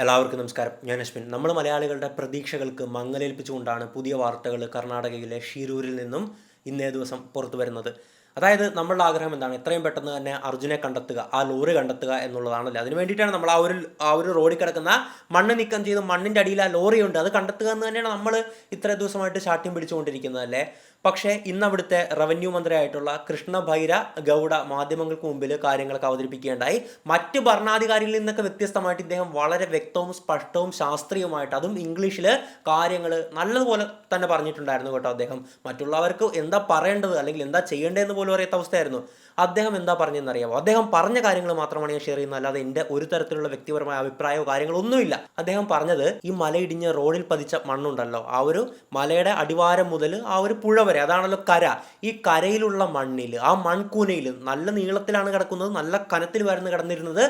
എല്ലാവർക്കും നമസ്കാരം. ഞാൻ അശ്വിൻ. നമ്മൾ മലയാളികളുടെ പ്രതീക്ഷകൾക്ക് മങ്ങലേൽപ്പിച്ചുകൊണ്ടാണ് പുതിയ വാർത്തകൾ കർണാടകയിലെ ഷിരൂരിൽ നിന്നും ഇന്നേ ദിവസം പുറത്തു വരുന്നത്. അതായത് നമ്മളുടെ ആഗ്രഹം എന്താണ്? എത്രയും പെട്ടെന്ന് തന്നെ അർജുനെ കണ്ടെത്തുക, ആ ലോറി കണ്ടെത്തുക എന്നുള്ളതാണല്ലോ. അതിന് വേണ്ടിയിട്ടാണ് നമ്മൾ ആ ഒരു റോഡിൽ കിടക്കുന്ന മണ്ണ് നീക്കം ചെയ്ത് മണ്ണിൻ്റെ അടിയിൽ ആ ലോറിയുണ്ട് അത് കണ്ടെത്തുക എന്ന് തന്നെയാണ് നമ്മൾ ഇത്രയും ദിവസമായിട്ട് ശാഠ്യം പിടിച്ചുകൊണ്ടിരിക്കുന്നതല്ലേ. പക്ഷേ ഇന്ന് അവിടുത്തെ റവന്യൂ മന്ത്രിയായിട്ടുള്ള കൃഷ്ണ ഭൈര ഗൗഡ മാധ്യമങ്ങൾക്ക് മുമ്പിൽ കാര്യങ്ങളൊക്കെ അവതരിപ്പിക്കുകയുണ്ടായി. മറ്റ് ഭരണാധികാരികളിൽ നിന്നൊക്കെ വ്യത്യസ്തമായിട്ട് ഇദ്ദേഹം വളരെ വ്യക്തവും സ്പഷ്ടവും ശാസ്ത്രീയമായിട്ട് അതും ഇംഗ്ലീഷിൽ കാര്യങ്ങൾ നല്ലതുപോലെ തന്നെ പറഞ്ഞിട്ടുണ്ടായിരുന്നു കേട്ടോ. അദ്ദേഹം മറ്റുള്ളവർക്ക് എന്താ പറയേണ്ടത് അല്ലെങ്കിൽ എന്താ ചെയ്യേണ്ടതെന്ന് പോലും അറിയാത്ത അവസ്ഥയായിരുന്നു. അദ്ദേഹം എന്താ പറഞ്ഞതെന്നറിയാമോ? അദ്ദേഹം പറഞ്ഞ കാര്യങ്ങൾ മാത്രമാണ് ഞാൻ ഷെയർ ചെയ്യുന്നത്, അല്ലാതെ എൻ്റെ ഒരു തരത്തിലുള്ള വ്യക്തിപരമായ അഭിപ്രായമോ കാര്യങ്ങളോ ഒന്നുമില്ല. അദ്ദേഹം പറഞ്ഞത് ഈ മലയിടിഞ്ഞ് റോഡിൽ പതിച്ച മണ്ണുണ്ടല്ലോ, ആ ഒരു മലയുടെ അടിവാരം മുതൽ ആ ഒരു പുഴ വരെ, അതാണല്ലോ കര. ഈ കരയിലുള്ള മണ്ണിൽ, ആ മൺകൂനയിൽ നല്ല നീളത്തിലാണ് കിടക്കുന്നത്, നല്ല കനത്തിൽ വരുന്ന കിടന്നിരുന്നത്.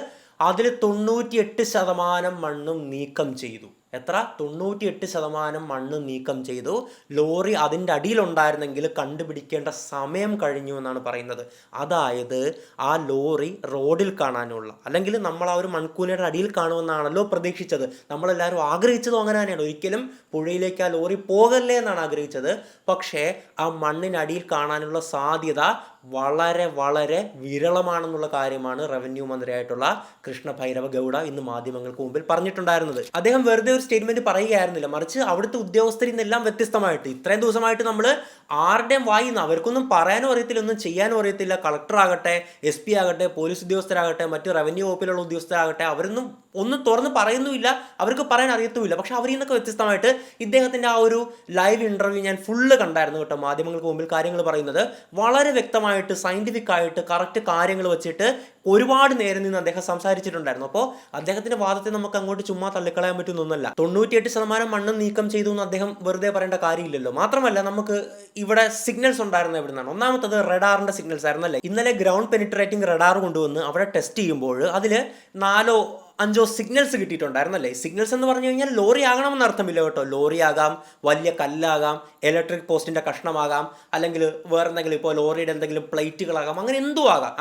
അതിൽ 98% മണ്ണും നീക്കം ചെയ്തു. എത്ര? 98% മണ്ണ് നീക്കം ചെയ്തു. ലോറി അതിൻ്റെ അടിയിലുണ്ടായിരുന്നെങ്കിൽ കണ്ടുപിടിക്കേണ്ട സമയം കഴിഞ്ഞു എന്നാണ് പറയുന്നത്. അതായത് ആ ലോറി റോഡിൽ കാണാനുള്ള, അല്ലെങ്കിൽ നമ്മൾ ആ ഒരു മൺകൂനയുടെ അടിയിൽ കാണുമെന്നാണല്ലോ പ്രതീക്ഷിച്ചത്. നമ്മളെല്ലാവരും ആഗ്രഹിച്ചതും അങ്ങനെ തന്നെയാണ്. ഒരിക്കലും പുഴയിലേക്ക് ആ ലോറി പോകല്ലേ എന്നാണ് ആഗ്രഹിച്ചത്. പക്ഷേ ആ മണ്ണിനടിയിൽ കാണാനുള്ള സാധ്യത വളരെ വളരെ വിരളമാണെന്നുള്ള കാര്യമാണ് റവന്യൂ മന്ത്രിയായിട്ടുള്ള കൃഷ്ണ ഭൈരവ ഗൗഡ ഇന്ന് മാധ്യമങ്ങൾക്ക് മുമ്പിൽ പറഞ്ഞിട്ടുണ്ടായിരുന്നത്. അദ്ദേഹം വെറുതെ ഒരു സ്റ്റേറ്റ്മെന്റ് പറയുകയായിരുന്നില്ല, മറിച്ച് അവിടുത്തെ ഉദ്യോഗസ്ഥരിൽ നിന്നെല്ലാം വ്യത്യസ്തമായിട്ട് ഇത്രയും ദിവസമായിട്ട് നമ്മൾ ആരുടെയും വായിന്ന് അവർക്കൊന്നും പറയാനും അറിയത്തില്ല, ഒന്നും ചെയ്യാനും അറിയത്തില്ല. കളക്ടർ ആകട്ടെ, SP ആകട്ടെ, പോലീസ് ഉദ്യോഗസ്ഥരാകട്ടെ, മറ്റ് റവന്യൂ വകുപ്പിലുള്ള ഉദ്യോഗസ്ഥരാകട്ടെ, അവരൊന്നും ഒന്നും തുറന്ന് പറയുന്നുമില്ല, അവർക്ക് പറയാൻ അറിയത്തുമില്ല. പക്ഷെ അവരിൽ നിന്നൊക്കെ വ്യത്യസ്തമായിട്ട് ഇദ്ദേഹത്തിൻ്റെ ആ ഒരു ലൈവ് ഇൻ്റർവ്യൂ ഞാൻ ഫുള്ള് കണ്ടായിരുന്നു കേട്ടോ. മാധ്യമങ്ങൾക്ക് മുമ്പിൽ കാര്യങ്ങൾ പറയുന്നത് വളരെ വ്യക്തമായിട്ട് സയൻറ്റിഫിക് ആയിട്ട് കറക്റ്റ് കാര്യങ്ങൾ വെച്ചിട്ട് ഒരുപാട് നേരം നിന്ന് അദ്ദേഹം സംസാരിച്ചിട്ടുണ്ടായിരുന്നു. അപ്പോൾ അദ്ദേഹത്തിൻ്റെ വാദത്തെ നമുക്ക് അങ്ങോട്ട് ചുമ്മാ തള്ളിക്കളയാൻ പറ്റുന്നൊന്നല്ല. 98% മണ്ണ് നീക്കം ചെയ്തു എന്ന് അദ്ദേഹം വെറുതെ പറയേണ്ട കാര്യമില്ലല്ലോ. മാത്രമല്ല നമുക്ക് ഇവിടെ സിഗ്നൽസ് ഉണ്ടായിരുന്നത് എവിടെ നിന്നാണ്? ഒന്നാമത്തത് റഡാറിൻ്റെ സിഗ്നൽസ് ആയിരുന്നല്ലേ. ഇന്നലെ ഗ്രൗണ്ട് പെനിട്രേറ്റിംഗ് റഡാർ കൊണ്ടുവന്ന് അവിടെ ടെസ്റ്റ് ചെയ്യുമ്പോൾ അതിൽ 4-5 സിഗ്നൽസ് കിട്ടിയിട്ടുണ്ടായിരുന്നല്ലേ. സിഗ്നൽസ് എന്ന് പറഞ്ഞു കഴിഞ്ഞാൽ ലോറി ആകണമെന്ന് അർത്ഥമില്ല കേട്ടോ. ലോറി ആകാം, വലിയ കല്ലാകാം, ഇലക്ട്രിക് പോസ്റ്റിൻ്റെ കഷ്ണമാകാം, അല്ലെങ്കിൽ വേറെ എന്തെങ്കിലും, ഇപ്പോൾ ലോറിയുടെ എന്തെങ്കിലും പ്ലേറ്റുകളാകാം, അങ്ങനെ എന്തും ആകാം.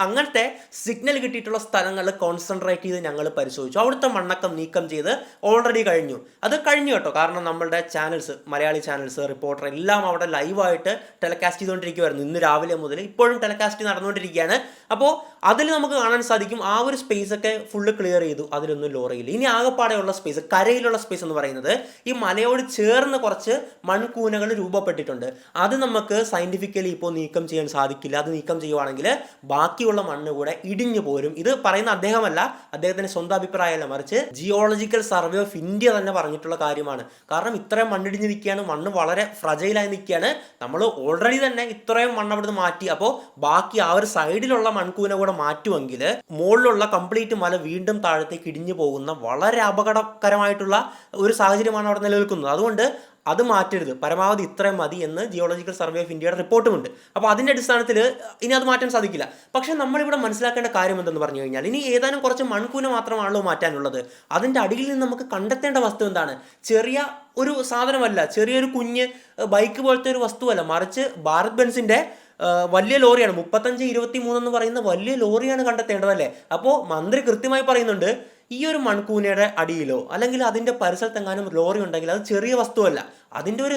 അങ്ങനത്തെ സിഗ്നൽ കിട്ടിയിട്ടുള്ള സ്ഥലങ്ങളിൽ കോൺസെൻട്രേറ്റ് ചെയ്ത് ഞങ്ങൾ പരിശോധിച്ചു. അവിടുത്തെ മണ്ണക്കം നീക്കം ചെയ്ത് ഓൾറെഡി കഴിഞ്ഞു. അത് കഴിഞ്ഞു കേട്ടോ. കാരണം നമ്മളുടെ ചാനൽസ്, മലയാളി ചാനൽസ്, റിപ്പോർട്ടർ എല്ലാം അവിടെ ലൈവായിട്ട് ടെലികാസ്റ്റ് ചെയ്തുകൊണ്ടിരിക്കുമായിരുന്നു. ഇന്ന് രാവിലെ മുതൽ ഇപ്പോഴും ടെലികാസ്റ്റ് നടന്നുകൊണ്ടിരിക്കുകയാണ്. അപ്പോൾ അതിൽ നമുക്ക് കാണാൻ സാധിക്കും ആ ഒരു സ്പേസ് ഒക്കെ ഫുള്ള് ക്ലിയർ ചെയ്തു, അതിലൊന്നും ലോറിയില്ല. ഇനി ആകെപ്പാടെയുള്ള സ്പേസ്, കരയിലുള്ള സ്പേസ് എന്ന് പറയുന്നത് ഈ മലയോട് ചേർന്ന് കുറച്ച് മൺകൂനകൾ രൂപപ്പെട്ടിട്ടുണ്ട്. അത് നമുക്ക് സയൻറ്റിഫിക്കലി ഇപ്പോൾ നീക്കം ചെയ്യാൻ സാധിക്കില്ല. അത് നീക്കം ചെയ്യുവാണെങ്കിൽ ബാക്കിയുള്ള മണ്ണ് കൂടെ ഇടിഞ്ഞു പോരും. ഇത് പറയുന്ന അദ്ദേഹമല്ല, അദ്ദേഹത്തിൻ്റെ സ്വന്തം അഭിപ്രായമല്ല, മറിച്ച് ജിയോളജിക്കൽ സർവേ ഓഫ് ഇന്ത്യ തന്നെ പറഞ്ഞിട്ടുള്ള കാര്യമാണ്. കാരണം ഇത്രയും മണ്ണിടിഞ്ഞ് നിൽക്കുകയാണ്, മണ്ണ് വളരെ ഫ്രജൈലായി നിൽക്കുകയാണ്. നമ്മൾ ഓൾറെഡി തന്നെ ഇത്രയും മണ്ണ് അവിടുന്ന് മാറ്റി. അപ്പോൾ ബാക്കി ആ ഒരു സൈഡിലുള്ള മൺകൂന കൂടെ മാറ്റുമെങ്കിൽ മുകളിലുള്ള കംപ്ലീറ്റ് മല വീണ്ടും താഴത്തേക്ക് ഇടിഞ്ഞു പോകുന്ന വളരെ അപകടകരമായിട്ടുള്ള ഒരു സാഹചര്യമാണ് അവിടെ നിലനിൽക്കുന്നത്. അതുകൊണ്ട് അത് മാറ്റരുത്, പരമാവധി ഇത്രയും മതി എന്ന് ജിയോളജിക്കൽ സർവേ ഓഫ് ഇന്ത്യയുടെ റിപ്പോർട്ടുമുണ്ട്. അപ്പോൾ അതിൻ്റെ അടിസ്ഥാനത്തിൽ ഇനി അത് മാറ്റാൻ സാധിക്കില്ല. പക്ഷേ നമ്മളിവിടെ മനസ്സിലാക്കേണ്ട കാര്യം എന്തെന്ന് പറഞ്ഞു കഴിഞ്ഞാൽ, ഇനി ഏതാനും കുറച്ച് മൺകൂന മാത്രമാണല്ലോ മാറ്റാനുള്ളത്. അതിൻ്റെ അടിയിൽ നിന്ന് നമുക്ക് കണ്ടെത്തേണ്ട വസ്തു എന്താണ്? ചെറിയ ഒരു സാധനമല്ല, ചെറിയൊരു കുഞ്ഞ് ബൈക്ക് പോലത്തെ ഒരു വസ്തുവല്ല, മറിച്ച് ഭാരത് ബെൻസിൻ്റെ വലിയ ലോറിയാണ്. 35-23 എന്ന് പറയുന്ന വലിയ ലോറിയാണ് കണ്ടെത്തേണ്ടതല്ലേ. അപ്പോൾ മന്ത്രി കൃത്യമായി പറയുന്നുണ്ട്, ഈ ഒരു മൺകൂനയുടെ അടിയിലോ അല്ലെങ്കിൽ അതിൻ്റെ പരിസരത്തെങ്ങാനും ലോറി ഉണ്ടെങ്കിൽ അത് ചെറിയ വസ്തുവല്ല, അതിൻ്റെ ഒരു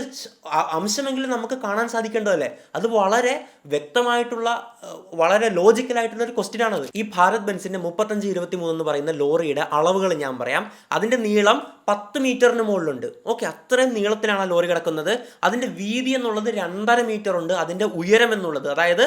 അംശമെങ്കിലും നമുക്ക് കാണാൻ സാധിക്കേണ്ടതല്ലേ. അത് വളരെ വ്യക്തമായിട്ടുള്ള, വളരെ ലോജിക്കലായിട്ടുള്ള ഒരു ക്വസ്റ്റ്യൻ ആണത്. ഈ ഭാരത് ബെൻസിൻ്റെ 35-23 എന്ന് പറയുന്ന ലോറിയുടെ അളവുകൾ ഞാൻ പറയാം. അതിൻ്റെ നീളം 10 മീറ്ററിന് മുകളിലുണ്ട്. ഓക്കെ, അത്രയും നീളത്തിലാണ് ആ ലോറി കിടക്കുന്നത്. അതിൻ്റെ വീതി എന്നുള്ളത് 2.5 മീറ്റർ ഉണ്ട്. അതിൻ്റെ ഉയരം എന്നുള്ളത്, അതായത്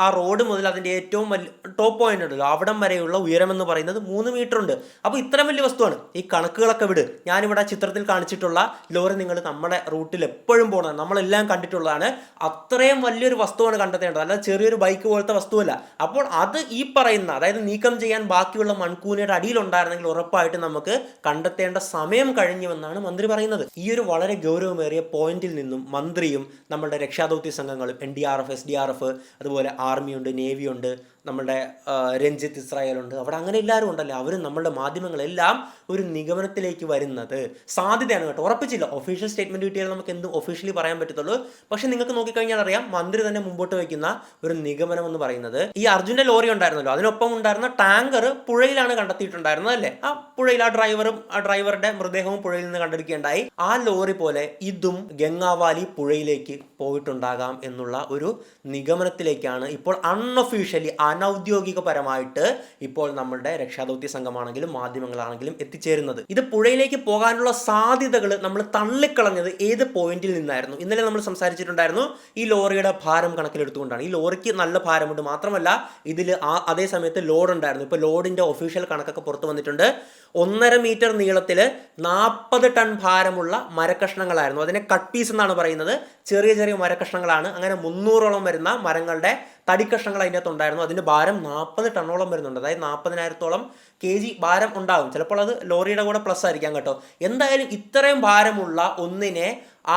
ആ റോഡ് മുതൽ അതിൻ്റെ ഏറ്റവും വലിയ ടോപ്പ് പോയിന്റ് ഉണ്ടല്ലോ അവിടം വരെയുള്ള ഉയരം എന്ന് പറയുന്നത് 3 മീറ്റർ ഉണ്ട്. അപ്പോൾ ഇത്രയും വലിയ വസ്തുവാണ്. ഈ കണക്കുകളൊക്കെ വിട്. ഞാനിവിടെ ചിത്രത്തിൽ കാണിച്ചിട്ടുള്ള ലോറി നിങ്ങൾ നമ്മുടെ റൂട്ടിൽ എപ്പോഴും പോകുന്നത്, നമ്മളെല്ലാം കണ്ടിട്ടുള്ളതാണ്. അത്രയും വലിയൊരു വസ്തുവാണ് കണ്ടെത്തേണ്ടത്, അല്ലാതെ ചെറിയൊരു ബൈക്ക് പോലത്തെ വസ്തുവല്ല. അപ്പോൾ അത് ഈ പറയുന്ന, അതായത് നീക്കം ചെയ്യാൻ ബാക്കിയുള്ള മൺകൂനയുടെ അടിയിലുണ്ടായിരുന്നെങ്കിൽ ഉറപ്പായിട്ട് നമുക്ക് കണ്ടെത്തേണ്ട സമയം കഴിഞ്ഞുവെന്നാണ് മന്ത്രി പറയുന്നത്. ഈ ഒരു വളരെ ഗൗരവമേറിയ പോയിന്റിൽ നിന്നും മന്ത്രിയും നമ്മളുടെ രക്ഷാദൗത്യ സംഘങ്ങളും NDRF, SDRF, അതുപോലെ ആർമിയുണ്ട്, നേവിയുണ്ട്, നമ്മുടെ രഞ്ജിത്ത് ഇസ്രായേലുണ്ട്, അവിടെ അങ്ങനെ എല്ലാവരും ഉണ്ടല്ലോ. അവരും നമ്മളുടെ മാധ്യമങ്ങളെല്ലാം ഒരു നിഗമനത്തിലേക്ക് വരുന്നത് സാധ്യതയാണ് കേട്ടോ, ഉറപ്പിച്ചില്ല. ഒഫീഷ്യൽ സ്റ്റേറ്റ്മെൻറ്റ് കിട്ടിയാൽ നമുക്ക് എന്തും ഒഫീഷ്യലി പറയാൻ പറ്റത്തുള്ളൂ. പക്ഷേ നിങ്ങൾക്ക് നോക്കിക്കഴിഞ്ഞാൽ അറിയാം, മന്ത്രി തന്നെ മുമ്പോട്ട് വയ്ക്കുന്ന ഒരു നിഗമനം എന്ന് പറയുന്നത്, ഈ അർജുൻ്റെ ലോറി ഉണ്ടായിരുന്നല്ലോ, അതിനൊപ്പം ഉണ്ടായിരുന്ന ടാങ്കർ പുഴയിലാണ് കണ്ടെത്തിയിട്ടുണ്ടായിരുന്നത് അല്ലേ. ആ പുഴയിൽ ആ ഡ്രൈവറുടെ മൃതദേഹവും പുഴയിൽ നിന്ന് കണ്ടെടുക്കുകയുണ്ടായി. ആ ലോറി പോലെ ഇതും ഗംഗാവാലി പുഴയിലേക്ക് പോയിട്ടുണ്ടാകാം എന്നുള്ള ഒരു നിഗമനത്തിലേക്കാണ് ഇപ്പോൾ അൺഒഫീഷ്യലി അനൗദ്യോഗികപരമായിട്ട് ഇപ്പോൾ നമ്മളുടെ രക്ഷാദൗത്യ സംഘമാണെങ്കിലും മാധ്യമങ്ങളാണെങ്കിലും എത്തിച്ചേരുന്നത്. ഇത് പുഴയിലേക്ക് പോകാനുള്ള സാധ്യതകൾ നമ്മൾ തള്ളിക്കളഞ്ഞത് ഏത് പോയിന്റിൽ നിന്നായിരുന്നു? ഇന്നലെ നമ്മൾ സംസാരിച്ചിട്ടുണ്ടായിരുന്നു, ഈ ലോറിയുടെ ഭാരം കണക്കിലെടുത്തുകൊണ്ടാണ്. ഈ ലോറിക്ക് നല്ല ഭാരമുണ്ട്, മാത്രമല്ല ഇതിൽ അതേ സമയത്ത് ലോഡ് ഉണ്ടായിരുന്നു. ഇപ്പോൾ ലോഡിൻ്റെ ഒഫീഷ്യൽ കണക്കൊക്കെ പുറത്തു വന്നിട്ടുണ്ട്. 1.5 മീറ്റർ നീളത്തിൽ 40 ടൺ ഭാരമുള്ള മരക്കഷ്ണങ്ങളായിരുന്നു. അതിനെ കട്ട് പീസ് എന്നാണ് പറയുന്നത്. ചെറിയ ചെറിയ മരക്കഷ്ണങ്ങളാണ്. അങ്ങനെ 300ഓളം വരുന്ന മരങ്ങളുടെ തടിക്കഷ്ണങ്ങൾ അതിൻ്റെ അകത്തുണ്ടായിരുന്നു. അതിൻ്റെ ഭാരം 40 ടണ്ണോളം വരുന്നുണ്ട്. അതായത് 40,000-ഓളം kg ഭാരം ഉണ്ടാകും. ചിലപ്പോൾ അത് ലോറിയുടെ കൂടെ പ്ലസ് ആയിരിക്കാം കേട്ടോ. എന്തായാലും ഇത്രയും ഭാരമുള്ള ഒന്നിനെ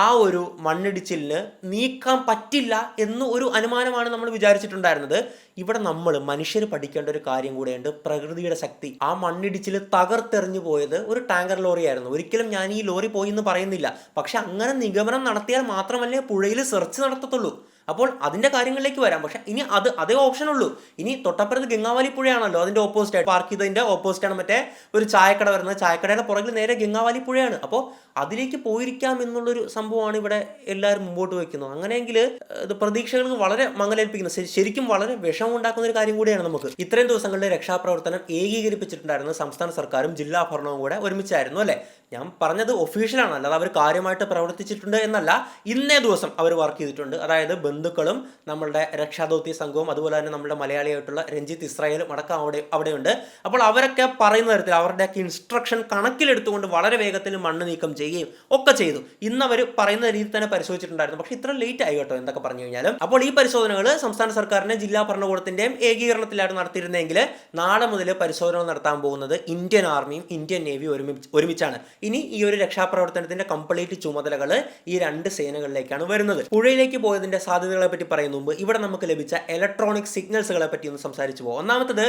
ആ ഒരു മണ്ണിടിച്ചിലിന് നീക്കാൻ പറ്റില്ല എന്ന് ഒരു അനുമാനമാണ് നമ്മൾ വിചാരിച്ചിട്ടുണ്ടായിരുന്നത്. ഇവിടെ നമ്മൾ മനുഷ്യർ പഠിക്കേണ്ട ഒരു കാര്യം കൂടെയുണ്ട്, പ്രകൃതിയുടെ ശക്തി. ആ മണ്ണിടിച്ചിൽ തകർത്തെറിഞ്ഞു പോയത് ഒരു ടാങ്കർ ലോറിയായിരുന്നു. ഒരിക്കലും ഞാൻ ഈ ലോറി പോയി എന്ന് പറയുന്നില്ല, പക്ഷെ അങ്ങനെ നിഗമനം നടത്തിയാൽ മാത്രമല്ലേ പുഴയിൽ സെർച്ച് നടത്തത്തുള്ളൂ. അപ്പോൾ അതിൻ്റെ കാര്യങ്ങളിലേക്ക് വരാം. പക്ഷേ ഇനി അതേ ഓപ്ഷൻ ഉള്ളൂ. ഇനി തൊട്ടപ്പുറത്ത് ഗംഗാവാലി പുഴയാണല്ലോ, അതിൻ്റെ ഓപ്പോസിറ്റ് പാർക്ക് ചെയ്തതിൻ്റെ ഓപ്പോസിറ്റാണ് മറ്റേ ഒരു ചായക്കട വരുന്നത്. ചായക്കടയുടെ പുറകിൽ നേരെ ഗംഗാവാലി പുഴയാണ്. അപ്പോൾ അതിലേക്ക് പോയിരിക്കാം എന്നുള്ളൊരു സംഭവമാണ് ഇവിടെ എല്ലാവരും മുമ്പോട്ട് വയ്ക്കുന്നത്. അങ്ങനെയെങ്കിൽ ഇത് പ്രതീക്ഷകൾക്ക് വളരെ മങ്ങലേൽപ്പിക്കുന്നത്, ശരിക്കും വളരെ വിഷമം ഉണ്ടാക്കുന്ന ഒരു കാര്യം കൂടിയാണ്. നമുക്ക് ഇത്രയും ദിവസങ്ങളിലെ രക്ഷാപ്രവർത്തനം ഏകീകരിപ്പിച്ചിട്ടുണ്ടായിരുന്നത് സംസ്ഥാന സർക്കാരും ജില്ലാ ഭരണവും കൂടെ ഒരുമിച്ചായിരുന്നു അല്ലേ. ഞാൻ പറഞ്ഞത് ഒഫീഷ്യലാണ്, അല്ലാതെ അവർ കാര്യമായിട്ട് പ്രവർത്തിച്ചിട്ടുണ്ട് എന്നല്ല. ഇന്നേ ദിവസം അവർ വർക്ക് ചെയ്തിട്ടുണ്ട്. അതായത് ബന്ധുക്കളും നമ്മളുടെ രക്ഷാദൗത്യ സംഘവും അതുപോലെ തന്നെ നമ്മുടെ മലയാളിയായിട്ടുള്ള രഞ്ജിത്ത് ഇസ്രായേലും അടക്കം അവിടെയുണ്ട്. അപ്പോൾ അവരൊക്കെ പറയുന്ന തരത്തിൽ അവരുടെയൊക്കെ ഇൻസ്ട്രക്ഷൻ കണക്കിലെടുത്തുകൊണ്ട് വളരെ വേഗത്തിൽ മണ്ണ് നീക്കം ചെയ്യുകയും ഒക്കെ ചെയ്തു. ഇന്ന് അവർ പറയുന്ന രീതിയിൽ തന്നെ പരിശോധിച്ചിട്ടുണ്ടായിരുന്നു. പക്ഷേ ഇത്ര ലേറ്റ് ആയി കേട്ടോ, എന്തൊക്കെ പറഞ്ഞു കഴിഞ്ഞാലും. അപ്പോൾ ഈ പരിശോധനകൾ സംസ്ഥാന സർക്കാരിൻ്റെ ജില്ലാ ഭരണകൂടത്തിൻ്റെയും ഏകീകരണത്തിലായിട്ട് നടത്തിയിരുന്നെങ്കിൽ നാളെ മുതൽ പരിശോധനകൾ നടത്താൻ പോകുന്നത് ഇന്ത്യൻ ആർമിയും ഇന്ത്യൻ നേവിയും ഒരുമിച്ചാണ്. ഇനി ഈ ഒരു രക്ഷാപ്രവർത്തനത്തിന്റെ കംപ്ലീറ്റ് ചുമതലകൾ ഈ 2 സേനകളിലേക്കാണ് വരുന്നത്. പുഴയിലേക്ക് പോയതിന്റെ സാധ്യതകളെ പറ്റി പറയുന്ന മുമ്പ് ഇവിടെ നമുക്ക് ലഭിച്ച ഇലക്ട്രോണിക് സിഗ്നൽസുകളെ പറ്റി ഒന്ന് സംസാരിച്ചു പോകും. ഒന്നാമത്തത്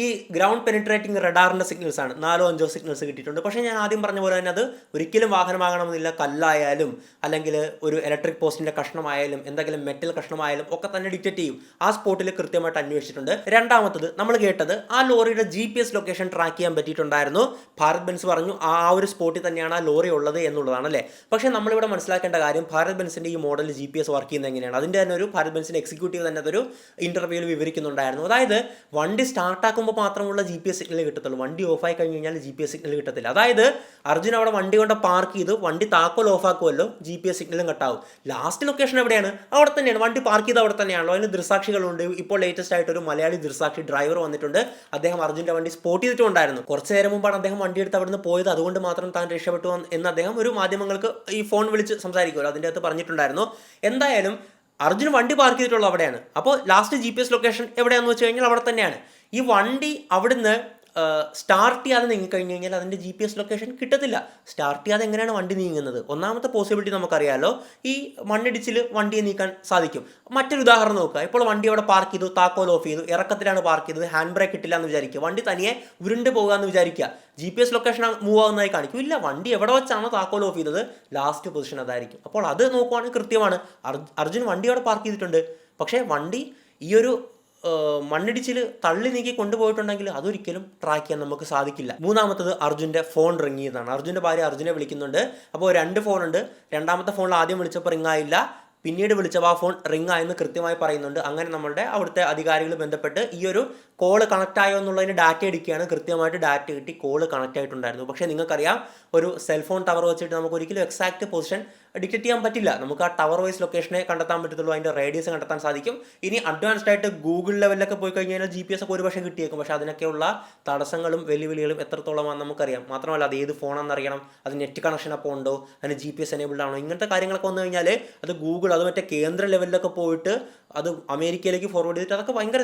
ഈ ഗ്രൗണ്ട് പെനിട്രേറ്റിംഗ് റഡാറിന്റെ സിഗ്നൽസ് ആണ്. 4-5 സിഗ്നൽസ് കിട്ടിയിട്ടുണ്ട്. പക്ഷേ ഞാൻ ആദ്യം പറഞ്ഞ പോലെ തന്നെ അത് ഒരിക്കലും വാഹനമാകണമെന്നില്ല. കല്ലായാലും അല്ലെങ്കിൽ ഒരു ഇലക്ട്രിക് പോസ്റ്റിന്റെ കഷ്ണമായാലും എന്തെങ്കിലും മെറ്റൽ കഷ്ണമായാലും ഒക്കെ തന്നെ ഡിറ്റക്ട് ചെയ്യും. ആ സ്പോട്ടിൽ കൃത്യമായിട്ട് അന്വേഷിച്ചിട്ടുണ്ട്. രണ്ടാമത്തത് നമ്മൾ കേട്ടത് ആ ലോറിയുടെ GPS ലൊക്കേഷൻ ട്രാക്ക് ചെയ്യാൻ പറ്റിയിട്ടുണ്ടായിരുന്നു. ഭാരത് ബെൻസ് പറഞ്ഞു ആ ഒരു സ്പോട്ടിൽ തന്നെയാണ് ആ ലോറി ഉള്ളത് എന്നുള്ളതാണ് അല്ലേ. പക്ഷേ നമ്മളിവിടെ മനസ്സിലാക്കേണ്ട കാര്യം, ഭാരത് ബെൻസിന്റെ ഈ മോഡൽ GPS വർക്ക് ചെയ്യുന്നത് എങ്ങനെയാണ്, അതിൻ്റെ തന്നെ ഒരു ഭാരത് ബെൻസിന്റെ എക്സിക്യൂട്ടീവ് തന്നെ അതൊരു ഇന്റർവ്യൂവിൽ വിവരിക്കുന്നുണ്ടായിരുന്നു. അതായത് വണ്ടി സ്റ്റാർട്ടാക്കുമ്പോൾ മാത്രമുള്ള GPS സിഗ്നൽ കിട്ടത്തുള്ളൂ. വണ്ടി ഓഫായി കഴിഞ്ഞ് കഴിഞ്ഞാൽ GPS സിഗ്നൽ കിട്ടത്തില്ല. അതായത് അർജുൻ അവിടെ വണ്ടി കൊണ്ട് പാർക്ക് ചെയ്ത് വണ്ടി താക്കോൽ ഓഫാക്കുമല്ലോ, GPS സിഗ്നലും കട്ടാവും. ലാസ്റ്റ് ലൊക്കേഷൻ എവിടെയാണ്? അവിടെ തന്നെയാണ്. വണ്ടി പാർക്ക് ചെയ്ത് അവിടെ തന്നെയാണല്ലോ. അതിന് ദൃസാക്ഷികളുണ്ട്. ഇപ്പോൾ ലേറ്റസ്റ്റ് ആയിട്ട് ഒരു മലയാളി ദൃസാക്ഷി ഡ്രൈവർ വന്നിട്ടുണ്ട്. അദ്ദേഹം അർജുൻ്റെ വണ്ടി സ്പോട്ട് ചെയ്തിട്ടുണ്ടായിരുന്നു. കുറച്ച് നേരം മുമ്പാണ് അദ്ദേഹം വണ്ടി എടുത്ത് അവിടുന്ന് പോയത്. അതുകൊണ്ട് മാത്രം താൻ രക്ഷപ്പെട്ടു എന്ന് അദ്ദേഹം ഒരു മാധ്യമങ്ങൾക്ക് ഈ ഫോൺ വിളിച്ച് സംസാരിക്കുമല്ലോ, അതിൻ്റെ അകത്ത് പറഞ്ഞിട്ടുണ്ടായിരുന്നു. എന്തായാലും അർജുൻ വണ്ടി പാർക്ക് ചെയ്തിട്ടുള്ളത് അവിടെയാണ്. അപ്പോൾ ലാസ്റ്റ് GPS ലൊക്കേഷൻ എവിടെയാണെന്ന് വെച്ച് കഴിഞ്ഞാൽ അവിടെ തന്നെയാണ്. ഈ വണ്ടി അവിടുന്ന് സ്റ്റാർട്ട് ചെയ്യാതെ നീങ്ങിക്കഴിഞ്ഞ് കഴിഞ്ഞാൽ അതിൻ്റെ GPS ലൊക്കേഷൻ കിട്ടത്തില്ല. സ്റ്റാർട്ട് ചെയ്യാതെ എങ്ങനെയാണ് വണ്ടി നീങ്ങുന്നത്? ഒന്നാമത്തെ പോസിബിലിറ്റി നമുക്കറിയാമല്ലോ, ഈ മണ്ണിടിച്ചിൽ വണ്ടിയെ നീക്കാൻ സാധിക്കും. മറ്റൊരു ഉദാഹരണം നോക്കുക. ഇപ്പോൾ വണ്ടി അവിടെ പാർക്ക് ചെയ്തു, താക്കോൽ ഓഫ് ചെയ്തു, ഇറക്കത്തിലാണ് പാർക്ക് ചെയ്തത്, ഹാൻഡ് ബ്രേക്ക് ഇട്ടില്ല എന്ന് വിചാരിക്കുക, വണ്ടി തനിയെ ഉരുണ്ട് പോകുകയെന്ന് വിചാരിക്കുക. GPS ലൊക്കേഷൻ മൂവ് ആവുന്നതായി കാണിക്കും. ഇല്ല, വണ്ടി എവിടെ വെച്ചാണോ താക്കോൽ ഓഫ് ചെയ്തത് ലാസ്റ്റ് പൊസിഷൻ അതായിരിക്കും. അപ്പോൾ അത് നോക്കുവാണെങ്കിൽ കൃത്യമാണ്. അർജുൻ വണ്ടി അവിടെ പാർക്ക് ചെയ്തിട്ടുണ്ട്. പക്ഷേ വണ്ടി ഈ ഒരു മണ്ണിടിച്ചിൽ തള്ളി നീക്കി കൊണ്ടുപോയിട്ടുണ്ടെങ്കിൽ അതൊരിക്കലും ട്രാക്ക് ചെയ്യാൻ നമുക്ക് സാധിക്കില്ല. മൂന്നാമത്തത് അർജുൻ്റെ ഫോൺ റിങ് ചെയ്തതാണ്. അർജുൻ്റെ ഭാര്യ അർജുനെ വിളിക്കുന്നുണ്ട്. അപ്പോൾ 2 ഫോണുണ്ട്. രണ്ടാമത്തെ ഫോണിൽ ആദ്യം വിളിച്ചപ്പോൾ റിങ് ആയില്ല, പിന്നീട് വിളിച്ചപ്പോൾ ആ ഫോൺ റിങ് ആയെന്ന് കൃത്യമായി പറയുന്നുണ്ട്. അങ്ങനെ നമ്മളുടെ അവിടുത്തെ അധികാരികൾ ബന്ധപ്പെട്ട് ഈ ഒരു കോള് കണക്റ്റ് ആയോ എന്നുള്ളതിന് ഡാറ്റ എടുക്കുകയാണ്. കൃത്യമായിട്ട് ഡാറ്റ കിട്ടി, കോള് കണക്റ്റ് ആയിട്ടുണ്ടായിരുന്നു. പക്ഷേ നിങ്ങൾക്കറിയാം, ഒരു സെൽഫോൺ ടവർ വെച്ചിട്ട് നമുക്ക് ഒരിക്കലും എക്സാക്റ്റ് പൊസിഷൻ ഡിറ്റക്ട് ചെയ്യാൻ പറ്റില്ല. നമുക്ക് ആ ടവർ വൈസ് ലൊക്കേഷനെ കണ്ടെത്താൻ പറ്റത്തുള്ളൂ, അതിൻ്റെ റേഡിയസ് കണ്ടെത്താൻ സാധിക്കും. ഇനി അഡ്വാൻസ്ഡ് ആയിട്ട് ഗൂഗിൾ ലെവലിലൊക്കെ പോയി കഴിഞ്ഞാൽ GPS ഒക്കെ ഒരുപക്ഷെ കിട്ടിയേക്കും. പക്ഷേ അതിനൊക്കെയുള്ള തടസ്സങ്ങളും വെല്ലുവിളികളും എത്രത്തോളമാണെന്ന് നമുക്കറിയാം. മാത്രമല്ല അത് ഏത് ഫോണാണെന്ന് അറിയണം, അത് നെറ്റ് കണക്ഷൻ അപ്പോൾ ഉണ്ടോ, അതിന് GPS എനേബിൾഡ് ആണോ, ഇങ്ങനത്തെ കാര്യങ്ങളൊക്കെ വന്നു കഴിഞ്ഞാൽ അത് ഗൂഗിൾ അത് മറ്റേ കേന്ദ്ര ലെവലിലൊക്കെ പോയിട്ട് അത് അമേരിക്കയിലേക്ക് ഫോർവേഡ് ചെയ്തിട്ട് അതൊക്കെ ഭയങ്കര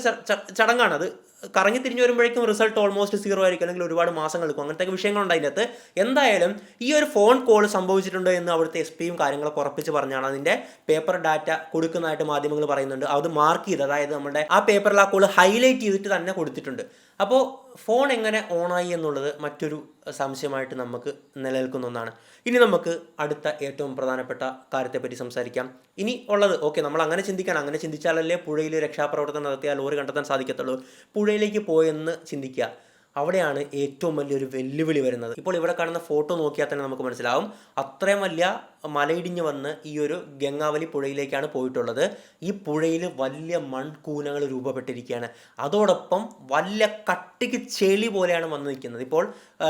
ചടങ്ങാണ്. അത് കറങ്ങി തിരിഞ്ഞു വരുമ്പോഴേക്കും റിസൾട്ട് ഓൾമോസ്റ്റ് 0 ആയിരിക്കും, അല്ലെങ്കിൽ ഒരുപാട് മാസങ്ങൾ എടുക്കും. അങ്ങനത്തെ വിഷയങ്ങളുണ്ട് അതിൻ്റെ അകത്ത്. എന്തായാലും ഈ ഒരു ഫോൺ കോൾ സംഭവിച്ചിട്ടുണ്ട് എന്ന് അവിടുത്തെ SP കാര്യങ്ങളൊക്കെ ഉറപ്പിച്ച് പറഞ്ഞാണ് അതിൻ്റെ പേപ്പർ ഡാറ്റ കൊടുക്കുന്നതായിട്ട് മാധ്യമങ്ങൾ പറയുന്നുണ്ട്. അത് മാർക്ക് ചെയ്ത്, അതായത് നമ്മുടെ ആ പേപ്പറിൽ ആ കോൾ ഹൈലൈറ്റ് ചെയ്തിട്ട് തന്നെ കൊടുത്തിട്ടുണ്ട്. അപ്പോൾ ഫോൺ എങ്ങനെ ഓണായി എന്നുള്ളത് മറ്റൊരു സംശയമായിട്ട് നമുക്ക് നിലനിൽക്കുന്ന ഒന്നാണ്. ഇനി നമുക്ക് അടുത്ത ഏറ്റവും പ്രധാനപ്പെട്ട കാര്യത്തെപ്പറ്റി സംസാരിക്കാം. ഇനി ഉള്ളത് നമ്മൾ അങ്ങനെ ചിന്തിക്കണം. അങ്ങനെ ചിന്തിച്ചാലല്ലേ പുഴയിൽ രക്ഷാപ്രവർത്തനം നടത്തിയാൽ ലോറി കണ്ടെത്താൻ സാധിക്കത്തുള്ളൂ. പുഴയിലേക്ക് പോയെന്ന് ചിന്തിക്കുക, അവിടെയാണ് ഏറ്റവും വലിയൊരു വെല്ലുവിളി വരുന്നത്. ഇപ്പോൾ ഇവിടെ കാണുന്ന ഫോട്ടോ നോക്കിയാൽ തന്നെ നമുക്ക് മനസ്സിലാവും, അത്രയും വലിയ മലയിടിഞ്ഞ് വന്ന് ഈ ഒരു ഗംഗാവലി പുഴയിലേക്കാണ് പോയിട്ടുള്ളത്. ഈ പുഴയിൽ വലിയ മൺകൂനകൾ രൂപപ്പെട്ടിരിക്കുകയാണ്. അതോടൊപ്പം വലിയ കട്ടിക്ക് ചെളി പോലെയാണ് വന്ന് നിൽക്കുന്നത്. ഇപ്പോൾ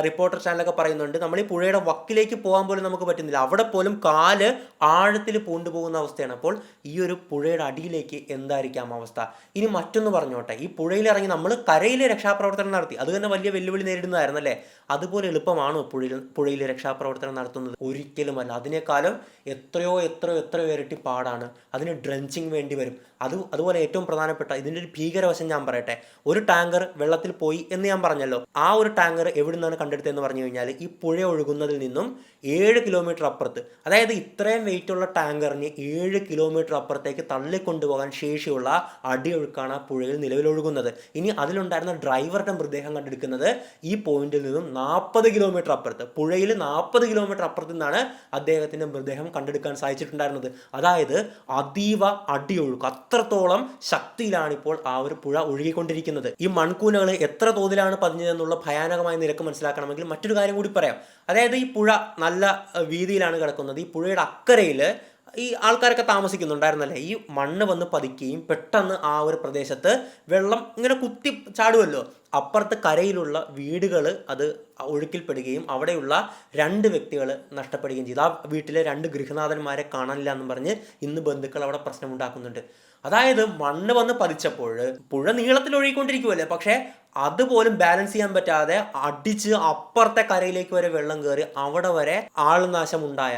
റിപ്പോർട്ടർ ചാനലൊക്കെ പറയുന്നുണ്ട്, നമ്മൾ ഈ പുഴയുടെ വക്കിലേക്ക് പോകാൻ പോലും നമുക്ക് പറ്റുന്നില്ല, അവിടെ പോലും കാല് ആഴത്തിൽ പൂണ്ടുപോകുന്ന അവസ്ഥയാണ്. അപ്പോൾ ഈ ഒരു പുഴയുടെ അടിയിലേക്ക് എന്തായിരിക്കാം അവസ്ഥ? ഇനി മറ്റൊന്ന് പറഞ്ഞോട്ടെ, ഈ പുഴയിലിറങ്ങി നമ്മൾ കരയിൽ രക്ഷാപ്രവർത്തനം നടത്തി, അത് തന്നെ വലിയ വെല്ലുവിളി നേരിടുന്നതായിരുന്നല്ലേ. അതുപോലെ എളുപ്പമാണോ പുഴയിൽ രക്ഷാപ്രവർത്തനം നടത്തുന്നത്? ഒരിക്കലുമല്ല. അതിനേക്കാളും എത്രയോ ഇരട്ടി പാടാണ്. അതിന് ഡ്രഞ്ചിങ് വേണ്ടി വരും. അതുപോലെ ഏറ്റവും പ്രധാനപ്പെട്ട ഇതിൻ്റെ ഒരു ഭീകരവശം ഞാൻ പറയട്ടെ. ഒരു ടാങ്കർ വെള്ളത്തിൽ പോയി എന്ന് ഞാൻ പറഞ്ഞല്ലോ. ആ ഒരു ടാങ്കർ എവിടെ നിന്നാണ് കണ്ടെടുത്തതെന്ന് പറഞ്ഞു കഴിഞ്ഞാൽ ഈ പുഴ ഒഴുകുന്നതിൽ നിന്നും 7 കിലോമീറ്റർ അപ്പുറത്ത്. അതായത് ഇത്രയും വെയിറ്റുള്ള ടാങ്കറിന് 7 കിലോമീറ്റർ അപ്പുറത്തേക്ക് തള്ളിക്കൊണ്ടുപോകാൻ ശേഷിയുള്ള അടിയൊഴുക്കാണ് ആ പുഴയിൽ നിലവിലൊഴുകുന്നത്. ഇനി അതിലുണ്ടായിരുന്ന ഡ്രൈവറുടെ മൃതദേഹം കണ്ടെടുക്കുന്നത് ഈ പോയിന്റിൽ നിന്നും 40 കിലോമീറ്റർ അപ്പുറത്ത്, പുഴയിൽ 40 കിലോമീറ്റർ അപ്പുറത്ത് നിന്നാണ് അദ്ദേഹത്തിൻ്റെ മൃതദേഹം കണ്ടെടുക്കാൻ സാധിച്ചിട്ടുണ്ടായിരുന്നത്. അതായത് അതീവ അടിയൊഴുക്ക്, അത്രത്തോളം ശക്തിയിലാണ് ഇപ്പോൾ ആ ഒരു പുഴ ഒഴുകിക്കൊണ്ടിരിക്കുന്നത്. ഈ മൺകൂനകൾ എത്ര തോതിലാണ് പതിഞ്ഞതെന്നുള്ള ഭയാനകമായ നിരക്ക് മനസ്സിലാക്കണമെങ്കിൽ മറ്റൊരു കാര്യം കൂടി പറയാം. അതായത് ഈ പുഴ നല്ല വീതിയിലാണ് കിടക്കുന്നത്. ഈ പുഴയുടെ അക്കരയിൽ ഈ ആൾക്കാരൊക്കെ താമസിക്കുന്നുണ്ടായിരുന്നല്ലേ. ഈ മണ്ണ് വന്ന് പതിക്കുകയും പെട്ടെന്ന് ആ ഒരു പ്രദേശത്ത് വെള്ളം ഇങ്ങനെ കുത്തി ചാടുമല്ലോ. അപ്പുറത്ത് കരയിലുള്ള വീടുകൾ അത് ഒഴുക്കിൽപ്പെടുകയും അവിടെയുള്ള 2 വ്യക്തികൾ നഷ്ടപ്പെടുകയും ചെയ്തു. ആ വീട്ടിലെ 2 ഗൃഹനാഥന്മാരെ കാണാനില്ല എന്നും പറഞ്ഞ് ഇന്ന് ബന്ധുക്കൾ അവിടെ പ്രശ്നമുണ്ടാക്കുന്നുണ്ട്. അതായത് മണ്ണ് വന്ന് പതിച്ചപ്പോൾ പുഴ നീളത്തിൽ ഒഴുകിക്കൊണ്ടിരിക്കുമല്ലേ, പക്ഷേ അതുപോലും ബാലൻസ് ചെയ്യാൻ പറ്റാതെ അടിച്ച് അപ്പുറത്തെ കരയിലേക്ക് വരെ വെള്ളം കയറി അവിടെ വരെ ആൾനാശം ഉണ്ടായ,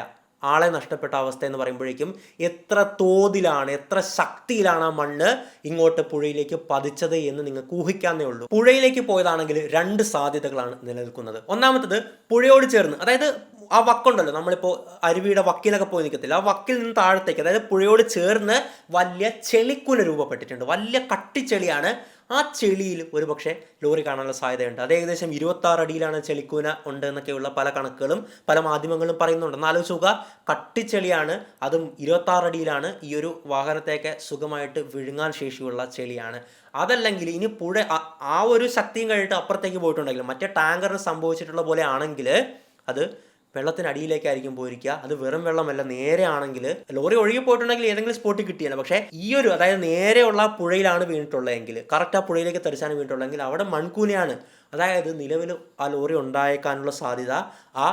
ആളെ നഷ്ടപ്പെട്ട അവസ്ഥ എന്ന് പറയുമ്പോഴേക്കും എത്ര തോതിലാണ്, എത്ര ശക്തിയിലാണ് ആ മണ്ണ് ഇങ്ങോട്ട് പുഴയിലേക്ക് പതിച്ചത് എന്ന് നിങ്ങൾക്ക് ഊഹിക്കാന്നേ ഉള്ളൂ. പുഴയിലേക്ക് പോയതാണെങ്കിൽ 2 സാധ്യതകളാണ് നിലനിൽക്കുന്നത്. ഒന്നാമത്തത്, പുഴയോട് ചേർന്ന്, അതായത് ആ വക്കുണ്ടല്ലോ, നമ്മളിപ്പോൾ അരുവിയുടെ വക്കിലൊക്കെ പോയി നിൽക്കത്തില്ല, ആ വക്കിൽ നിന്ന് താഴത്തേക്ക്, അതായത് പുഴയോട് ചേർന്ന് വലിയ ചെളിക്കുന രൂപപ്പെട്ടിട്ടുണ്ട്. വലിയ കട്ടിച്ചെളിയാണ്. ആ ചെളിയിൽ ഒരുപക്ഷെ ലോറി കാണാനുള്ള സാധ്യതയുണ്ട്. അത് ഏകദേശം 26 അടിയിലാണ് ചെളിക്കൂന ഉണ്ട് എന്നൊക്കെയുള്ള പല കണക്കുകളും പല മാധ്യമങ്ങളും പറയുന്നുണ്ട്. എന്നാലോചിച്ച് നോക്കുക, കട്ടിച്ചെളിയാണ്, അതും 26 അടിയിലാണ്. ഈ ഒരു വാഹനത്തേക്ക് സുഖമായിട്ട് വിഴുങ്ങാൻ ശേഷിയുള്ള ചെളിയാണ്. അതല്ലെങ്കിൽ ഇനി പുഴ ആ ഒരു ശക്തിയും കഴിഞ്ഞിട്ട് അപ്പുറത്തേക്ക് പോയിട്ടുണ്ടെങ്കിൽ, മറ്റേ ടാങ്കറിന് സംഭവിച്ചിട്ടുള്ള പോലെ ആണെങ്കിൽ അത് വെള്ളത്തിനടിയിലേക്കായിരിക്കും പോയിരിക്കുക. അത് വെറും വെള്ളമല്ല, നേരെ ആണെങ്കിൽ ലോറി ഒഴുകി പോയിട്ടുണ്ടെങ്കിൽ ഏതെങ്കിലും സ്പോട്ടിൽ കിട്ടിയല്ല. പക്ഷേ ഈ ഒരു, അതായത് നേരെയുള്ള പുഴയിലാണ് വീണിട്ടുള്ളതെങ്കിൽ, കറക്റ്റ് ആ പുഴയിലേക്ക് തെറിച്ചാണ് വീണിട്ടുള്ളതെങ്കിൽ അവിടെ മൺകൂനയാണ്. അതായത് നിലവിൽ ആ ലോറി ഉണ്ടായേക്കാനുള്ള സാധ്യത ആ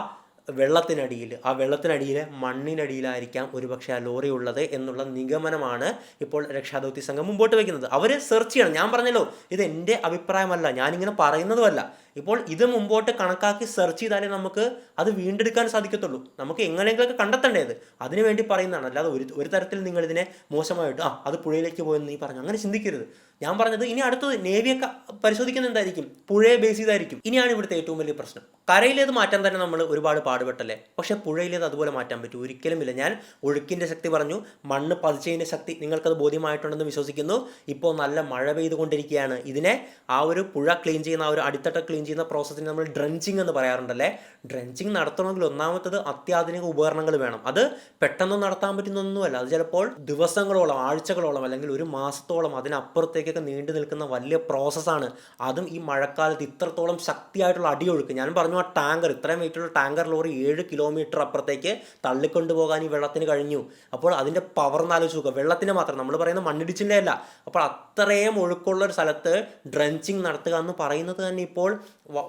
വെള്ളത്തിനടിയിലെ മണ്ണിനടിയിലായിരിക്കാം ഒരുപക്ഷെ ആ ലോറി ഉള്ളത് എന്നുള്ള നിഗമനമാണ് ഇപ്പോൾ രക്ഷാദൗത്യ സംഘം മുമ്പോട്ട് വയ്ക്കുന്നത്. അവർ സെർച്ച് ചെയ്യണം. ഞാൻ പറഞ്ഞല്ലോ, ഇത് എൻ്റെ അഭിപ്രായമല്ല, ഞാനിങ്ങനെ പറയുന്നതുമല്ല. ഇപ്പോൾ ഇത് മുമ്പോട്ട് കണക്കാക്കി സെർച്ച് ചെയ്താലേ നമുക്ക് അത് വീണ്ടെടുക്കാൻ സാധിക്കത്തുള്ളൂ. നമുക്ക് എങ്ങനെയെങ്കിലൊക്കെ കണ്ടെത്തേണ്ടത് അതിനുവേണ്ടി പറയുന്നതാണ്. അല്ലാതെ ഒരു തരത്തിൽ നിങ്ങളിതിനെ മോശമായിട്ട് അത് പുഴയിലേക്ക് പോയെന്ന് നീ പറഞ്ഞു, അങ്ങനെ ചിന്തിക്കരുത്. ഞാൻ പറഞ്ഞത് ഇനി അടുത്തത് നേവിയൊക്കെ പരിശോധിക്കുന്ന എന്തായിരിക്കും, പുഴയെ ബേസ് ചെയ്തായിരിക്കും. ഇനിയാണ് ഇവിടുത്തെ ഏറ്റവും വലിയ പ്രശ്നം. കരയിലേത് മാറ്റാൻ തന്നെ നമ്മൾ ഒരുപാട് പാടുപെട്ടല്ലേ, പക്ഷേ പുഴയിലേത് അതുപോലെ മാറ്റാൻ പറ്റും? ഒരിക്കലുമില്ല. ഞാൻ ഒഴുക്കിൻ്റെ ശക്തി പറഞ്ഞു, മണ്ണ് പതിച്ചതിൻ്റെ ശക്തി നിങ്ങൾക്കത് ബോധ്യമായിട്ടുണ്ടെന്ന് വിശ്വസിക്കുന്നു. ഇപ്പോൾ നല്ല മഴ പെയ്തുകൊണ്ടിരിക്കുകയാണ്. ഇതിനെ ആ ഒരു പുഴ ക്ലീൻ ചെയ്യുന്ന, ആ ഒരു അടിത്തട്ട ക്ലീൻ ചെയ്യുന്ന പ്രോസസ്സിന് നമ്മൾ ഡ്രഞ്ചിങ് എന്ന് പറയാറുണ്ടല്ലേ. ഡ്രഞ്ചിങ് നടത്തണമെങ്കിൽ ഒന്നാമത്തത് അത്യാധുനിക ഉപകരണങ്ങൾ വേണം. അത് പെട്ടെന്ന് നടത്താൻ പറ്റുന്നൊന്നുമല്ല. അത് ചിലപ്പോൾ ദിവസങ്ങളോളം, ആഴ്ചകളോളം, അല്ലെങ്കിൽ ഒരു മാസത്തോളം അതിനപ്പുറത്തേക്കൊക്കെ നീണ്ടു നിൽക്കുന്ന വലിയ പ്രോസസ്സാണ്. അതും ഈ മഴക്കാലത്ത് ഇത്രത്തോളം ശക്തിയായിട്ടുള്ള അടിയൊഴുക്ക്. ഞാൻ പറഞ്ഞു, ആ ടാങ്കർ, ഇത്രയും വെയിറ്റുള്ള ടാങ്കർ ലോറി 7 കിലോമീറ്റർ അപ്പുറത്തേക്ക് തള്ളിക്കൊണ്ടുപോകാൻ ഈ വെള്ളത്തിന് കഴിഞ്ഞു. അപ്പോൾ അതിൻ്റെ പവർ എന്നാലോചിച്ച് നോക്കുക. വെള്ളത്തിന് മാത്രം, നമ്മൾ പറയുന്ന മണ്ണിടിച്ചിൻ്റെ അല്ല. അപ്പോൾ അത്രയും ഒഴുക്കുള്ള ഒരു സ്ഥലത്ത് ഡ്രഞ്ചിങ് നടത്തുക എന്ന് പറയുന്നത് തന്നെ ഇപ്പോൾ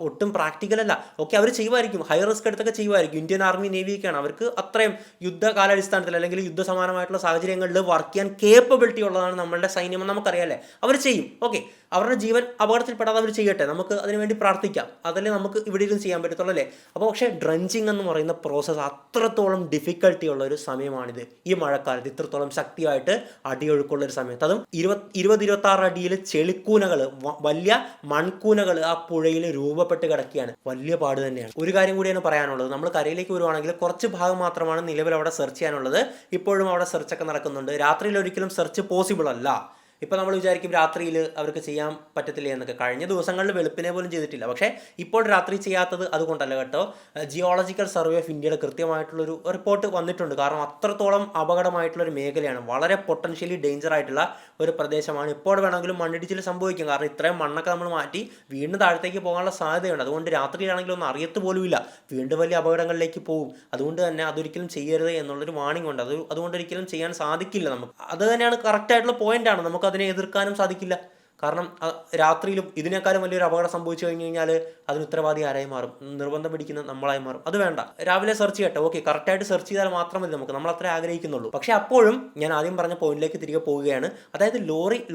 ഒട്ടും പ്രാക്ടിക്കൽ അല്ല. ഓക്കെ, അവർ ചെയ്യുമായിരിക്കും, ഹൈ റിസ്ക് എടുത്തൊക്കെ ചെയ്യുമായിരിക്കും. ഇന്ത്യൻ ആർമി, നേവിയൊക്കെയാണ്, അവർക്ക് അത്രയും യുദ്ധകാലാടിസ്ഥാനത്തിൽ അല്ലെങ്കിൽ യുദ്ധസമാനമായിട്ടുള്ള സാഹചര്യങ്ങളിൽ വർക്ക് ചെയ്യാൻ കേപ്പബിലിറ്റി ഉള്ളതാണ് നമ്മളുടെ സൈന്യം, നമുക്കറിയാമല്ലേ. അവർ ചെയ്യും. ഓക്കെ, അവരുടെ ജീവൻ അപകടത്തിൽപ്പെടാതെ അവർ ചെയ്യട്ടെ, നമുക്ക് അതിനുവേണ്ടി പ്രാർത്ഥിക്കാം. അതല്ലേ നമുക്ക് ഇവിടെ ഇരുന്ന് ചെയ്യാൻ പറ്റത്തുള്ളൂ അല്ലേ. അപ്പോൾ പക്ഷേ ഡ്രഞ്ചിങ് ക്രോസിംഗ് എന്ന് പറയുന്ന പ്രോസസ്സ് അത്രത്തോളം ഡിഫിക്കൽട്ടി ഉള്ള ഒരു സമയമാണിത്. ഈ മഴക്കാലത്ത് ഇത്രത്തോളം ശക്തിയായിട്ട് അടിയൊഴുക്കുള്ള ഒരു സമയത്ത്, അതും 20-26 അടിയിൽ ചെളിക്കൂനകൾ, വലിയ മൺകൂനകൾ ആ പുഴയിൽ രൂപപ്പെട്ട് കിടക്കുകയാണ്. വലിയ പാട് തന്നെയാണ്. ഒരു കാര്യം കൂടിയാണ് പറയാനുള്ളത്, നമ്മൾ കരയിലേക്ക് വരുവാണെങ്കിൽ കുറച്ച് ഭാഗം മാത്രമാണ് നിലവിൽ അവിടെ സെർച്ച് ചെയ്യാനുള്ളത്. ഇപ്പോഴും അവിടെ സെർച്ചൊക്കെ നടക്കുന്നുണ്ട്. രാത്രിയിൽ ഒരിക്കലും സെർച്ച് പോസിബിൾ അല്ല. ഇപ്പോൾ നമ്മൾ വിചാരിക്കും രാത്രിയിൽ അവർക്ക് ചെയ്യാൻ പറ്റത്തില്ല എന്നൊക്കെ. കഴിഞ്ഞ ദിവസങ്ങളിൽ വെളുപ്പിനെ പോലും ചെയ്തിട്ടില്ല. പക്ഷേ ഇപ്പോൾ രാത്രി ചെയ്യാത്തത് അതുകൊണ്ടല്ല കേട്ടോ. ജിയോളജിക്കൽ സർവേ ഓഫ് ഇന്ത്യയുടെ കൃത്യമായിട്ടുള്ളൊരു റിപ്പോർട്ട് വന്നിട്ടുണ്ട്. കാരണം അത്രത്തോളം അപകടമായിട്ടുള്ളൊരു മേഖലയാണ്, വളരെ പൊട്ടൻഷ്യലി ഡേഞ്ചർ ആയിട്ടുള്ള ഒരു പ്രദേശമാണ്. ഇപ്പോൾ വേണമെങ്കിലും മണ്ണിടിച്ചിൽ സംഭവിക്കും. കാരണം ഇത്രയും മണ്ണൊക്കെ നമ്മൾ മാറ്റി വീണ്ടും താഴത്തേക്ക് പോകാനുള്ള സാധ്യതയുണ്ട്. അതുകൊണ്ട് രാത്രിയിലാണെങ്കിലും ഒന്നും അറിയത്ത് പോലുമില്ല, വീണ്ടും വലിയ അപകടങ്ങളിലേക്ക് പോകും. അതുകൊണ്ട് തന്നെ അതൊരിക്കലും ചെയ്യരുത് എന്നുള്ളൊരു വാണിംഗ് ഉണ്ട്. അതുകൊണ്ട് ഒരിക്കലും ചെയ്യാൻ സാധിക്കില്ല നമുക്ക്. അത് തന്നെയാണ് കറക്റ്റായിട്ടുള്ള പോയിൻ്റാണ്. നമുക്ക് അതിനെ എതിർക്കാനും സാധിക്കില്ല. കാരണം രാത്രിയിലും ഇതിനേക്കാളും വലിയൊരു അപകടം സംഭവിച്ചു കഴിഞ്ഞ് കഴിഞ്ഞാൽ അതിന് ഉത്തരവാദി ആരായി മാറും? നിർബന്ധം പിടിക്കുന്ന നമ്മളായി മാറും. അത് വേണ്ട. രാവിലെ സെർച്ച് ചെയ്യട്ടെ, ഓക്കെ, കറക്റ്റായിട്ട് സെർച്ച് ചെയ്താൽ മാത്രം മതി നമുക്ക്, നമ്മൾ അത്ര ആഗ്രഹിക്കുന്നുള്ളൂ. പക്ഷേ അപ്പോഴും ഞാൻ ആദ്യം പറഞ്ഞ പോയിന്റിലേക്ക് തിരികെ പോവുകയാണ്. അതായത്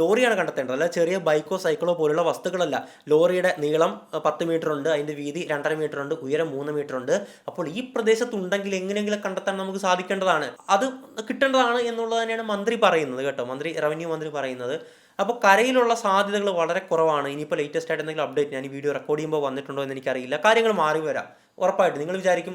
ലോറിയാണ് കണ്ടെത്തേണ്ടത്, അല്ല ചെറിയ ബൈക്കോ സൈക്കിളോ പോലുള്ള വസ്തുക്കളല്ല. ലോറിയുടെ നീളം 10 മീറ്റർ ഉണ്ട്, അതിൻ്റെ വീതി 2.5 മീറ്റർ ഉണ്ട്, ഉയരം 3 മീറ്റർ ഉണ്ട്. അപ്പോൾ ഈ പ്രദേശത്തുണ്ടെങ്കിൽ എങ്ങനെയെങ്കിലും കണ്ടെത്താൻ നമുക്ക് സാധിക്കേണ്ടതാണ്, അത് കിട്ടേണ്ടതാണ് എന്നുള്ളത് തന്നെയാണ് മന്ത്രി പറയുന്നത് കേട്ടോ, റവന്യൂ മന്ത്രി പറയുന്നത്. അപ്പോൾ കരയിലുള്ള സാധ്യതകൾ വളരെ കുറവാണ്. ഇനിയിപ്പോൾ ലേറ്റസ്റ്റ് ആയിട്ട് എന്തെങ്കിലും അപ്ഡേറ്റ് ഞാൻ ഈ വീഡിയോ റെക്കോർഡ് ചെയ്യുമ്പോൾ വന്നിട്ടുണ്ടോ എന്ന് എനിക്കറിയില്ല. കാര്യങ്ങൾ മാറി വരാം ഉറപ്പായിട്ട്. നിങ്ങൾ വിചാരിക്കും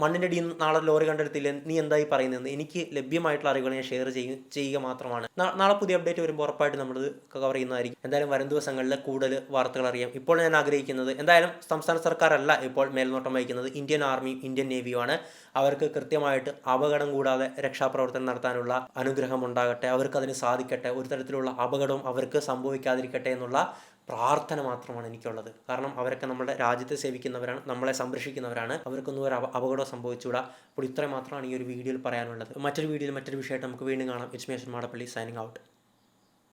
മണ്ണിൻ്റെ അടിയിൽ നാളെ ലോറി കണ്ടെടുത്തില്ല, നീ എന്തായി പറയുന്നത്? എനിക്ക് ലഭ്യമായിട്ടുള്ള അറിവുകൾ ഞാൻ ഷെയർ ചെയ്യുക മാത്രമാണ്. നാളെ പുതിയ അപ്ഡേറ്റ് വരുമ്പോൾ ഉറപ്പായിട്ട് നമ്മളത് കവർ ചെയ്യുന്നതായിരിക്കും. എന്തായാലും വരും ദിവസങ്ങളിൽ കൂടുതൽ വാർത്തകൾ അറിയാം. ഇപ്പോൾ ഞാൻ ആഗ്രഹിക്കുന്നത്, എന്തായാലും സംസ്ഥാന സർക്കാരല്ല ഇപ്പോൾ മേൽനോട്ടം വഹിക്കുന്നത്, ഇന്ത്യൻ ആർമിയും ഇന്ത്യൻ നേവിയുമാണ്. അവർക്ക് കൃത്യമായിട്ട് അപകടം കൂടാതെ രക്ഷാപ്രവർത്തനം നടത്താനുള്ള അനുഗ്രഹം ഉണ്ടാകട്ടെ, അവർക്ക് അതിന് സാധിക്കട്ടെ, ഒരു തരത്തിലുള്ള അപകടവും അവർക്ക് സംഭവിക്കാതിരിക്കട്ടെ എന്നുള്ള പ്രാർത്ഥന മാത്രമാണ് എനിക്കുള്ളത്. കാരണം അവരൊക്കെ നമ്മുടെ രാജ്യത്തെ സേവിക്കുന്നവരാണ്, നമ്മളെ സംരക്ഷിക്കുന്നവരാണ്. അവർക്കൊന്നും ഒരു അപകടം സംഭവിച്ചുകൂടാ. അപ്പോൾ ഇത്രയും മാത്രമാണ് ഈ ഒരു വീഡിയോയിൽ പറയാനുള്ളത്. മറ്റൊരു വീഡിയോയിൽ മറ്റൊരു വിഷയമായിട്ട് നമുക്ക് വീണ്ടും കാണാം. It's me Ashwin Madappally, signing out.